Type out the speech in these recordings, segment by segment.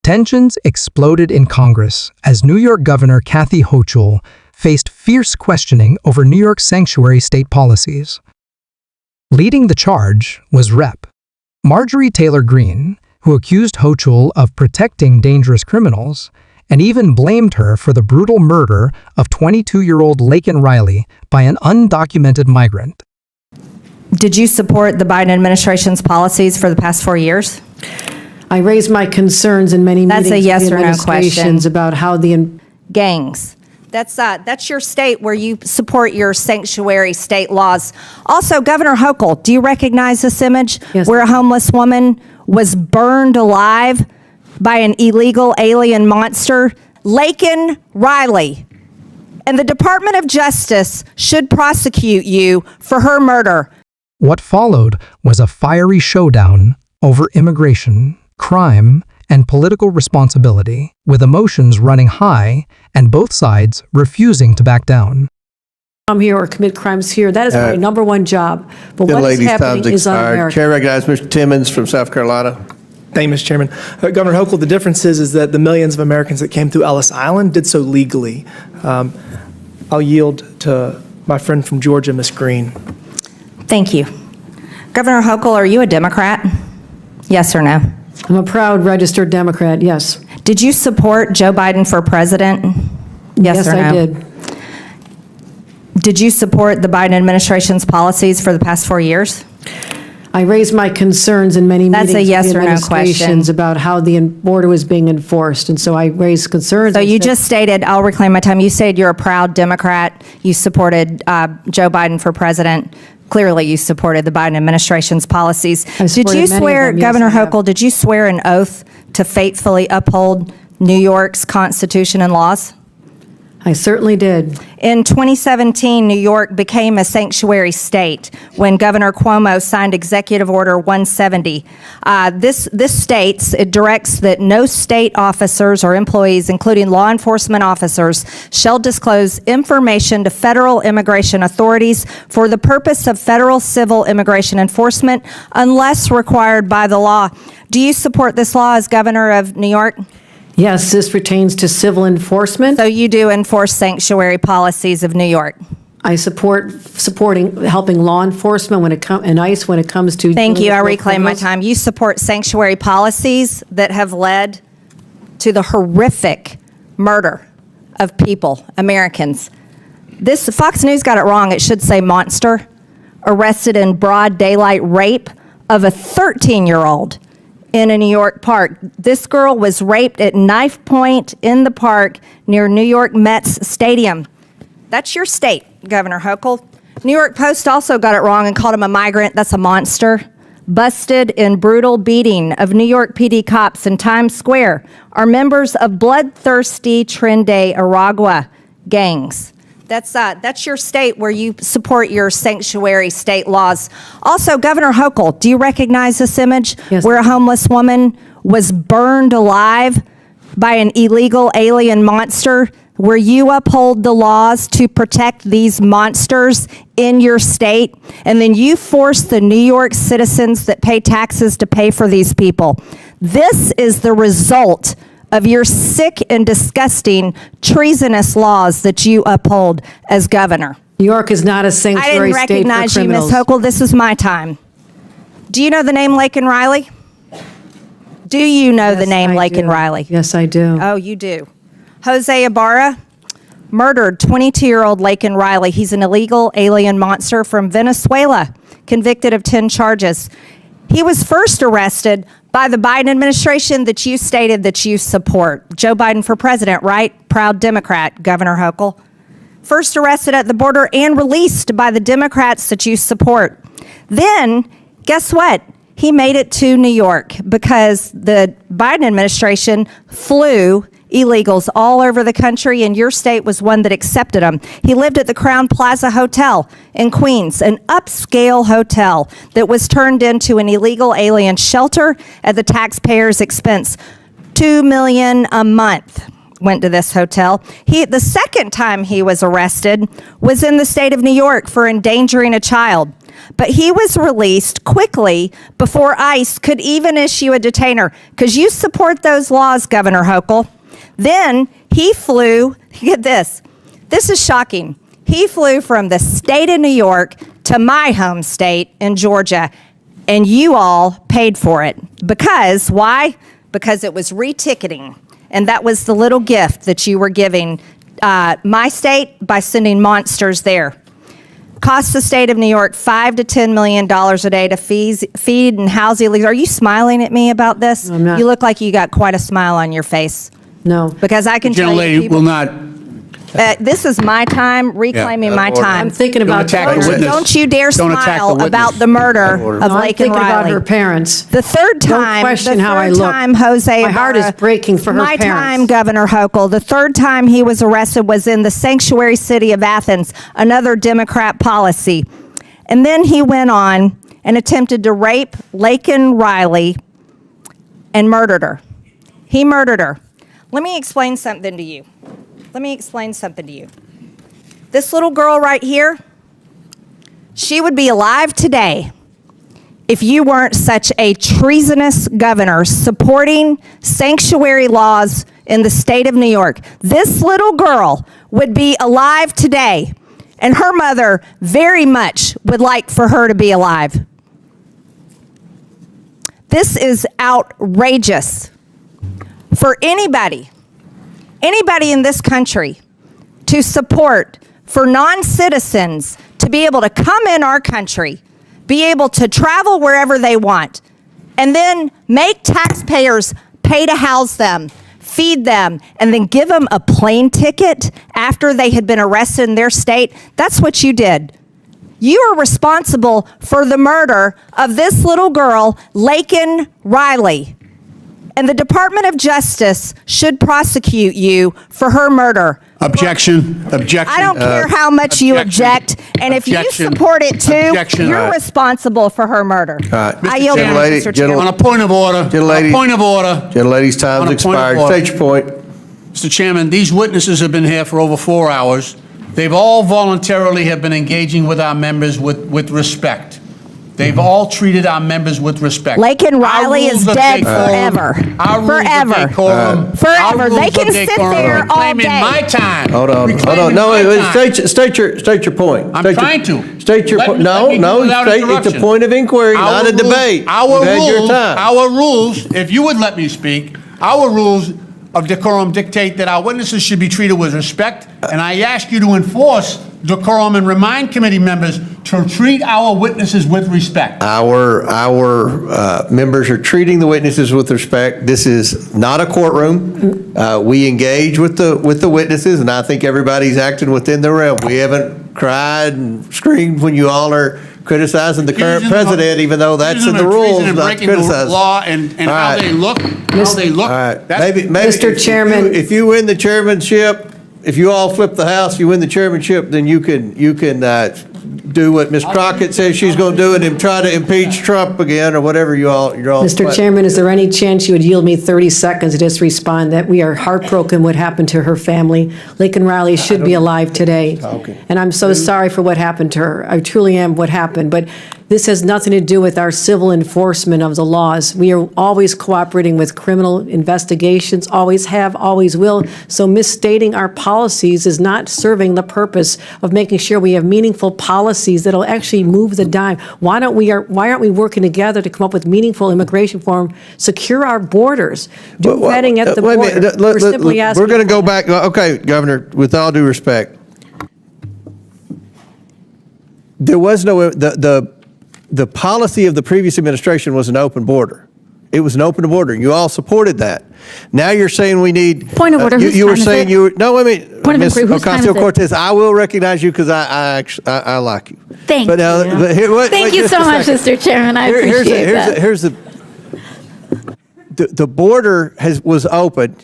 Tensions exploded in Congress as New York Governor Kathy Hochul faced fierce questioning over New York's sanctuary state policies. Leading the charge was Rep. Marjorie Taylor Greene, who accused Hochul of protecting dangerous criminals and even blamed her for the brutal murder of 22-year-old Laken Riley by an undocumented migrant. Did you support the Biden administration's policies for the past 4 years? I raised my concerns in many meetings That's a yes with the or no administrations question. about how the Gangs. That's your state where you support your sanctuary state laws. Also, Governor Hochul, do you recognize this image? Yes. Where a homeless woman was burned alive by an illegal alien monster? Laken Riley. And the Department of Justice should prosecute you for her murder. What followed was a fiery showdown over immigration, crime, and political responsibility, with emotions running high and both sides refusing to back down. come here or commit crimes here. That is my number one job. But Good what is ladies, happening time's is expired. un-American. Chair recognizes Mr. Timmons from South Carolina. Thank you, Mr. Chairman. Governor Hochul, the difference is that the millions of Americans that came through Ellis Island did so legally. I'll yield to my friend from Georgia, Ms. Greene. Thank you. Governor Hochul, are you a Democrat? Yes or no? I'm a proud registered Democrat, yes. Did you support Joe Biden for president? Yes or no? I did. Did you support the Biden administration's policies for the past 4 years? I raised my concerns in many That's a meetings yes with the or no administrations question. about how the border was being enforced, and so I raised concerns. So I you said- just stated, I'll reclaim my time, you said you're a proud Democrat, you supported Joe Biden for president. Clearly, you supported the Biden administration's policies. I Did supported you many of swear, them, yes, Governor I have. Hochul, did you swear an oath to faithfully uphold New York's Constitution and laws? I certainly did. In 2017, New York became a sanctuary state when Governor Cuomo signed Executive Order 170. This states, it directs that no state officers or employees, including law enforcement officers, shall disclose information to federal immigration authorities for the purpose of federal civil immigration enforcement unless required by the law. Do you support this law as governor of New York? Yes, this pertains to civil enforcement. So you do enforce sanctuary policies of New York? I supporting helping law enforcement when it comes and ICE when it comes to. Thank dealing you. with I real reclaim my criminals. time. You support sanctuary policies that have led to the horrific murder of people, Americans. This Fox News got it wrong. It should say monster. Arrested in broad daylight rape of a 13-year-old in a New York park. This girl was raped at knife point in the park near New York Mets Stadium. That's your state, Governor Hochul. New York Post also got it wrong and called him a migrant. That's a monster. Busted in brutal beating of New York PD cops in Times Square are members of bloodthirsty Trinde Aragua gangs. That's your state where you support your sanctuary state laws. Also, Governor Hochul, do you recognize this image? Yes. Where a homeless woman was burned alive by an illegal alien monster, where you uphold the laws to protect these monsters in your state, and then you force the New York citizens that pay taxes to pay for these people. This is the result of your sick and disgusting treasonous laws that you uphold as governor. New York is not a I sanctuary didn't state for recognize you, Ms. criminals. Hochul. This is my time. Do you know the name Laken Riley? Do you know the Yes, name I Laken do. Riley? Yes, I do. Oh, you do. Jose Ibarra murdered 22-year-old Laken Riley. He's an illegal alien monster from Venezuela, convicted of 10 charges. He was first arrested by the Biden administration that you stated that you support. Joe Biden for president, right? Proud Democrat, Governor Hochul. First arrested at the border and released by the Democrats that you support. Then, guess what? He made it to New York because the Biden administration flew illegals all over the country, and your state was one that accepted them. He lived at the Crown Plaza Hotel in Queens, an upscale hotel that was turned into an illegal alien shelter at the taxpayers' expense. $2 million a month went to this hotel. The second time he was arrested was in the state of New York for endangering a child. But he was released quickly before ICE could even issue a detainer, because you support those laws, Governor Hochul. Then he flew, get this is shocking. He flew from the state of New York to my home state in Georgia, and you all paid for it. Because, why? Because it was reticketing, and that was the little gift that you were giving my state by sending monsters there. Costs the state of New York $5 to $10 million a day to feed and house illegals. Are you smiling at me about this? No, I'm not. You look like you got quite a smile on your face. No. Because I can tell you, Gentlelady people, will not. this is my time, reclaiming my order. time. I'm thinking Don't about attack the Georgia. witness. Don't you dare Don't attack the smile witness. about the murder of No, I'm Laken thinking about Riley. her parents. The third time, Don't question the how I third look. time Jose My heart is Ibarra- breaking for her my parents. time, Governor Hochul. The third time he was arrested was in the sanctuary city of Athens, another Democrat policy. And then he went on and attempted to rape Laken Riley and murdered her. He murdered her. Let me explain something to you. This little girl right here, she would be alive today if you weren't such a treasonous governor supporting sanctuary laws in the state of New York. This little girl would be alive today, and her mother very much would like for her to be alive. This is outrageous for anybody in this country to support for non-citizens to be able to come in our country, be able to travel wherever they want, and then make taxpayers pay to house them, feed them, and then give them a plane ticket after they had been arrested in their state. That's what you did. You are responsible for the murder of this little girl, Laken Riley. And the Department of Justice should prosecute you for her murder. Objection. Objection. I don't care how much you objection. object, and if you Objection. support it too, Objection. you're All right. responsible for her murder. right. I Mr. yield Chairman. back, Gentlelady- Mr. Chairman. On a point of order. Gentlelady- On a point of order. Gentlelady's time's On a point of expired. order. State your point. Mr. Chairman, these witnesses have been here for over 4 hours. They've all voluntarily have been engaging with our members with respect. They've all treated our members with respect. Laken Our Riley is rules of dead decorum- forever. Our rules Forever. of decorum. Forever. Our rules They of can sit decorum there all reclaiming day. my time. Hold on. Reclaiming No, my wait, time. state your point. I'm State your- trying to. State your Let point. me- let me do it without It's a interruption. point of inquiry, not a debate. Our You've had your rules, time. our rules, if you would let me speak, our rules of decorum dictate that our witnesses should be treated with respect, and I ask you to enforce decorum and remind committee members to treat our witnesses with respect. Our members are treating the witnesses with respect. This is not a courtroom. We engage with the witnesses, and I think everybody's acting within the realm. We haven't cried and screamed when you all are criticizing the current Accusing them of- president, even though that's in accusing the them of treason rules, and not breaking the criticizing. law and All how right. they look, All right, That's- maybe. Mr. Chairman. If you win the chairmanship, if you all flip the House, you win the chairmanship, then you can do what Ms. Crockett says she's going to do and then try to impeach Trump again or whatever you're all. Mr. Chairman, is there any chance you would yield me 30 seconds to just respond that we are heartbroken what happened to her family? Laken Riley should be alive today. Talking. And I'm so sorry for what happened to her. I truly am what happened. But this has nothing to do with our civil enforcement of the laws. We are always cooperating with criminal investigations, always have, always will. So misstating our policies is not serving the purpose of making sure we have meaningful policies that'll actually move the dime. Why aren't we working together to come up with meaningful immigration reform, secure our borders, do vetting at the Wait a border? minute. We're simply asking. We're going to go back. Okay, Governor, with all due respect, there was no, the policy of the previous administration was an open border. It was an open border. You all supported that. Now you're saying we need. Point of order, whose You were time is saying it? you were, no, I mean. Point of Ms. inquiry, whose time is it? Ocasio-Cortez, I will recognize you because I like you. Thank But now, you. but here, wait, Thank wait you just so a much, second. Mr. Chairman. I appreciate that. Here's the border was open,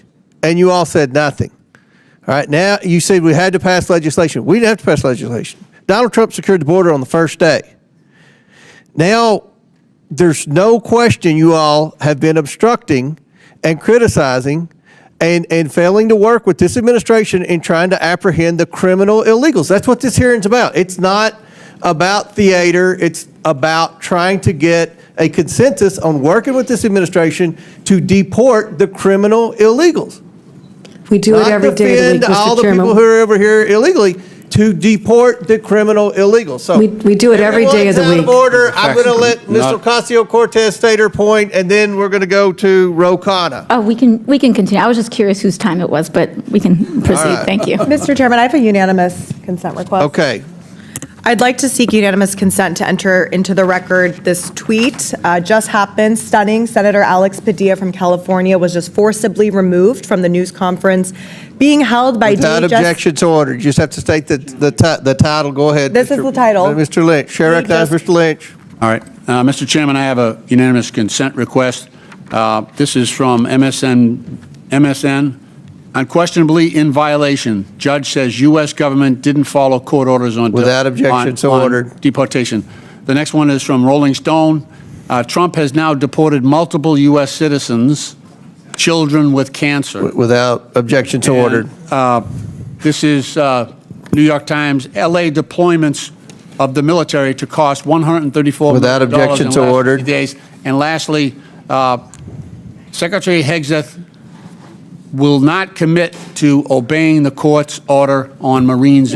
and you all said nothing. All right, now you said we had to pass legislation. We didn't have to pass legislation. Donald Trump secured the border on the first day. Now, there's no question you all have been obstructing and criticizing and failing to work with this administration in trying to apprehend the criminal illegals. That's what this hearing's about. It's not about theater. It's about trying to get a consensus on working with this administration to deport the criminal illegals. We do it every day of the week, Not defend all Mr. the people who Chairman. are over here illegally, to deport the criminal illegals. So We do it every day of the everyone's out week. order. I'm going to let Ms. Ocasio-Cortez state her point, and then we're going to go to Ro Khanna. Oh, we can continue. I was just curious whose time it was, but we can proceed. right. Thank you. Mr. Chairman, I have a unanimous consent request. Okay. I'd like to seek unanimous consent to enter into the record this tweet. Just happened, stunning. Senator Alex Padilla from California was just forcibly removed from the news conference being held by Without DHS. objection to order. You just have to state the title. Go ahead. This is the title. Mr. Lynch. Chair recognizes Mr. Lynch. All right. Mr. Chairman, I have a unanimous consent request. This is from MSN. Unquestionably in violation. Judge says U.S. government didn't follow court orders on Without objection, so on ordered. deportation. The next one is from Rolling Stone. Trump has now deported multiple U.S. citizens, children with cancer. Without objection, so ordered. This is New York Times. L.A. deployments of the military to cost $134 Without million objection, in so the last ordered. 50 days. And lastly, Secretary Hegseth will not commit to obeying the court's order on Marines.